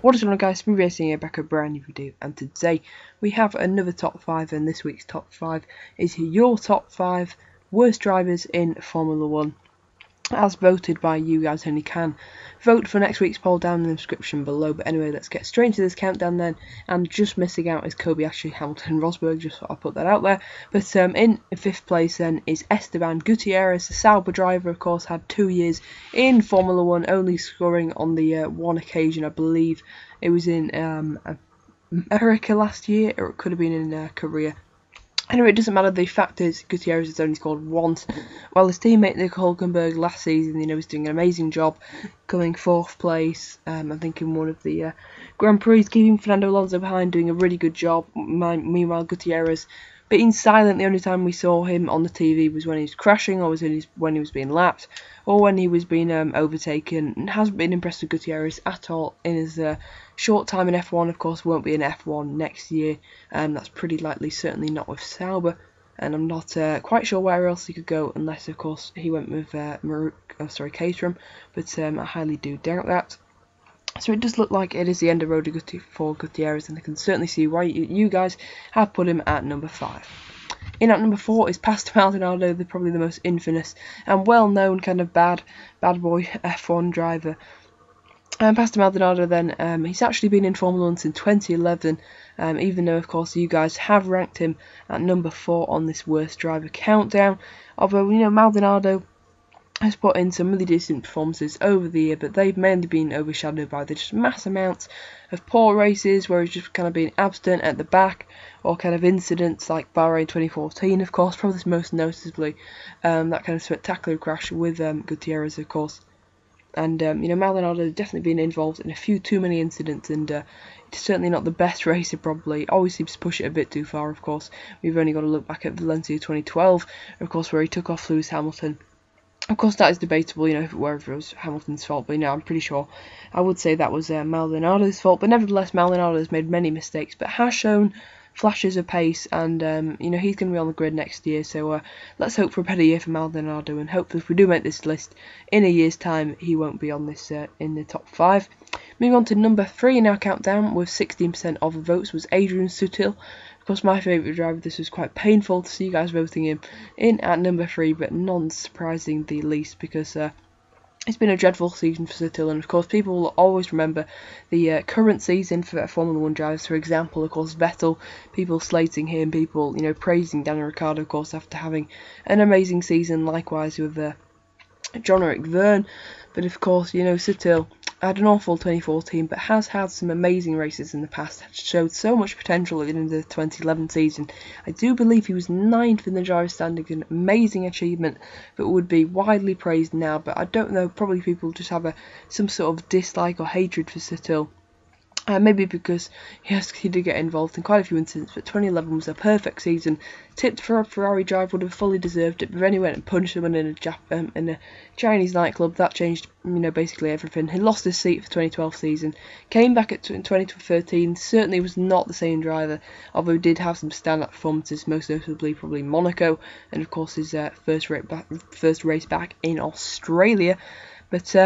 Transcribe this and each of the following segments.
What is going on, guys? Smooth Racing here, back a brand new video, and today we have another top 5, and this week's top 5 is your top 5 worst drivers in Formula 1, as voted by you guys. And you can vote for next week's poll down in the description below. But anyway, let's get straight into this countdown then. And just missing out is Kobayashi, Hamilton, Rosberg, just thought I'll put that out there. But in 5th place then is Esteban Gutierrez, the Sauber driver. Of course, had 2 years in Formula 1, only scoring on the one occasion, I believe it was in America last year, or it could have been in Korea. Anyway, it doesn't matter. The fact is, Gutierrez has only scored once, while his teammate Nico Hülkenberg last season, was doing an amazing job, coming 4th place. I think in one of the Grand Prix, keeping Fernando Alonso behind, doing a really good job. Meanwhile, Gutierrez being silent. The only time we saw him on the TV was when he was crashing, or when he was being lapped, or when he was being overtaken. Hasn't been impressed with Gutierrez at all in his short time in F1. Of course, won't be in F1 next year. That's pretty likely, certainly not with Sauber. And I'm not quite sure where else he could go, unless, of course, he went with Caterham. But I highly do doubt that. So it does look like it is the end of road for Gutierrez, and I can certainly see why you guys have put him at number 5. In at number 4 is Pastor Maldonado, probably the most infamous and well-known kind of bad boy F1 driver. Pastor Maldonado then, he's actually been in Formula 1 since 2011, even though, of course, you guys have ranked him at number 4 on this worst driver countdown. Although, Maldonado has put in some really decent performances over the year, but they've mainly been overshadowed by the just mass amounts of poor races where he's just kind of been absent at the back, or kind of incidents like Bahrain 2014, of course, probably most noticeably that kind of spectacular crash with Gutierrez, of course. And Maldonado has definitely been involved in a few too many incidents, and it's certainly not the best racer. Probably always seems to push it a bit too far. Of course, we've only got to look back at Valencia 2012, of course, where he took off Lewis Hamilton. Of course, that is debatable, whether it was Hamilton's fault, but I'm pretty sure I would say that was Maldonado's fault. But nevertheless, Maldonado has made many mistakes, but has shown flashes of pace, and he's going to be on the grid next year. So let's hope for a better year for Maldonado, and hopefully, if we do make this list in a year's time, he won't be on this in the top 5. Moving on to number 3 in our countdown, with 16% of the votes, was Adrian Sutil. Of course, my favourite driver. This was quite painful to see you guys voting him in at number 3, but non-surprising the least, because it's been a dreadful season for Sutil, and of course people will always remember the current season for Formula 1 drivers. For example, of course, Vettel, people slating him, people praising Daniel Ricciardo, of course, after having an amazing season, likewise with Jean-Eric Vergne. But of course, Sutil had an awful 2014, but has had some amazing races in the past, showed so much potential in the 2011 season. I do believe he was 9th in the driver's standings, an amazing achievement, but would be widely praised now. But I don't know, probably people just have some sort of dislike or hatred for Sutil. Maybe because he did get involved in quite a few incidents, but 2011 was a perfect season. Tipped for a Ferrari drive, would have fully deserved it, but then he went and punched someone in a Chinese nightclub. That changed, basically everything. He lost his seat for the 2012 season, came back in 2013, certainly was not the same driver, although he did have some stand-up performances, most notably probably Monaco, and of course his first race back in Australia. But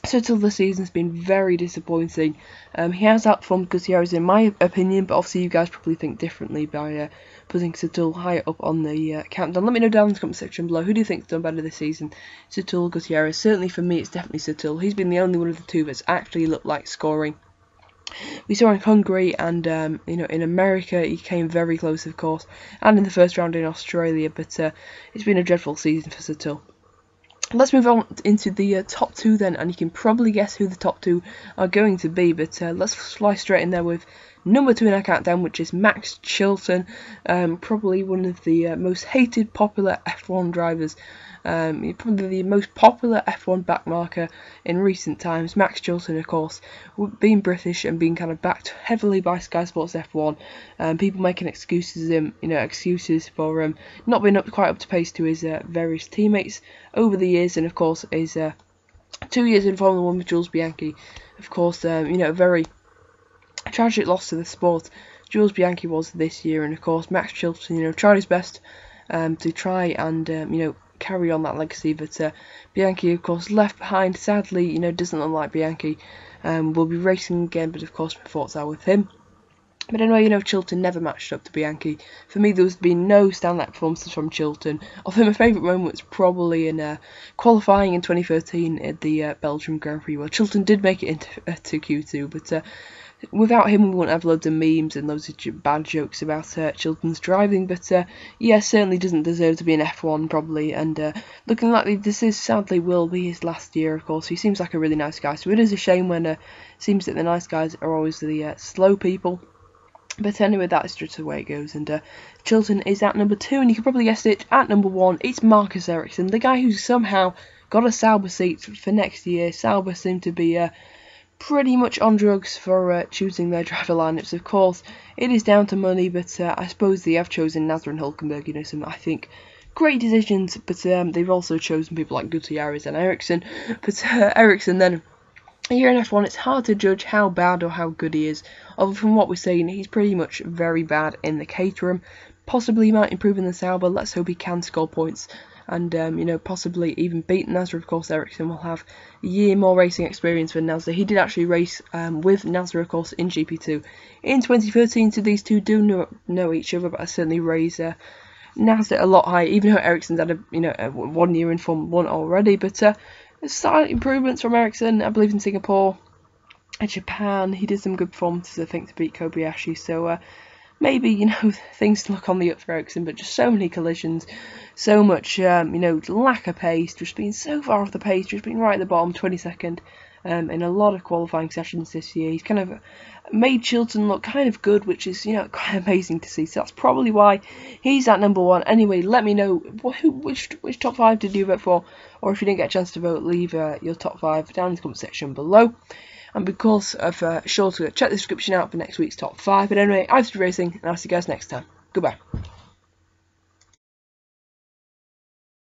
Sutil this season's been very disappointing. He has outperformed Gutierrez in my opinion, but obviously you guys probably think differently by putting Sutil higher up on the countdown. Let me know down in the comment section below, who do you think's done better this season, Sutil, Gutierrez? Certainly for me, it's definitely Sutil. He's been the only one of the two that's actually looked like scoring. We saw in Hungary and in America he came very close, of course, and in the first round in Australia. But it's been a dreadful season for Sutil. Let's move on into the top 2 then, and you can probably guess who the top 2 are going to be, but let's fly straight in there with number 2 in our countdown, which is Max Chilton, probably one of the most hated popular F1 drivers, probably the most popular F1 backmarker in recent times. Max Chilton, of course, being British and being kind of backed heavily by Sky Sports F1, people making excuses for not being quite up to pace to his various teammates over the years, and of course his 2 years in Formula 1 with Jules Bianchi. Of course, a very tragic loss to the sport Jules Bianchi was this year, and of course Max Chilton, tried his best to try and carry on that legacy. But Bianchi, of course, left behind. Sadly, you know, doesn't look like Bianchi will be racing again. But of course, my thoughts are with him. But anyway, you know, Chilton never matched up to Bianchi. For me, there's been no standout performances from Chilton. Although my favourite moment was probably in qualifying in 2013 at the Belgium Grand Prix, where Chilton did make it into Q2. But without him, we wouldn't have loads of memes and loads of bad jokes about Chilton's driving. But yeah, certainly doesn't deserve to be an F1 probably. And looking like this is sadly will be his last year. Of course, he seems like a really nice guy. So it is a shame when it seems that the nice guys are always the slow people. But anyway, that is just the way it goes, and Chilton is at number 2, and you can probably guess it, at number 1, it's Marcus Ericsson, the guy who somehow got a Sauber seat for next year. Sauber seem to be pretty much on drugs for choosing their driver lineups. Of course, it is down to money, but I suppose they have chosen Nasser and Hülkenberg, you know, some, I think, great decisions, but they've also chosen people like Gutierrez and Ericsson. But Ericsson then, here in F1, it's hard to judge how bad or how good he is. Although from what we're seeing, he's pretty much very bad in the Caterham. Possibly he might improve in the Sauber. Let's hope he can score points. And, you know, possibly even beat Nasser. Of course, Ericsson will have a year more racing experience than Nasser. He did actually race with Nasser, of course, in GP2 in 2013. So these two do know each other, but I certainly raise Nasser a lot higher, even though Ericsson's had a 1 year in Formula 1 already. But slight improvements from Ericsson, I believe, in Singapore and Japan. He did some good performances, I think, to beat Kobayashi. So maybe, you know, things look on the up for Ericsson, but just so many collisions, so much, lack of pace, just being so far off the pace, just being right at the bottom, 22nd. In a lot of qualifying sessions this year. He's kind of made Chilton look kind of good, which is, you know, quite amazing to see. So that's probably why he's at number 1. Anyway, let me know which top 5 did you vote for, or if you didn't get a chance to vote, leave your top 5 down in the comment section below. And because of sure to check the description out for next week's top 5. But anyway, I've been racing, and I'll see you guys next time. Goodbye.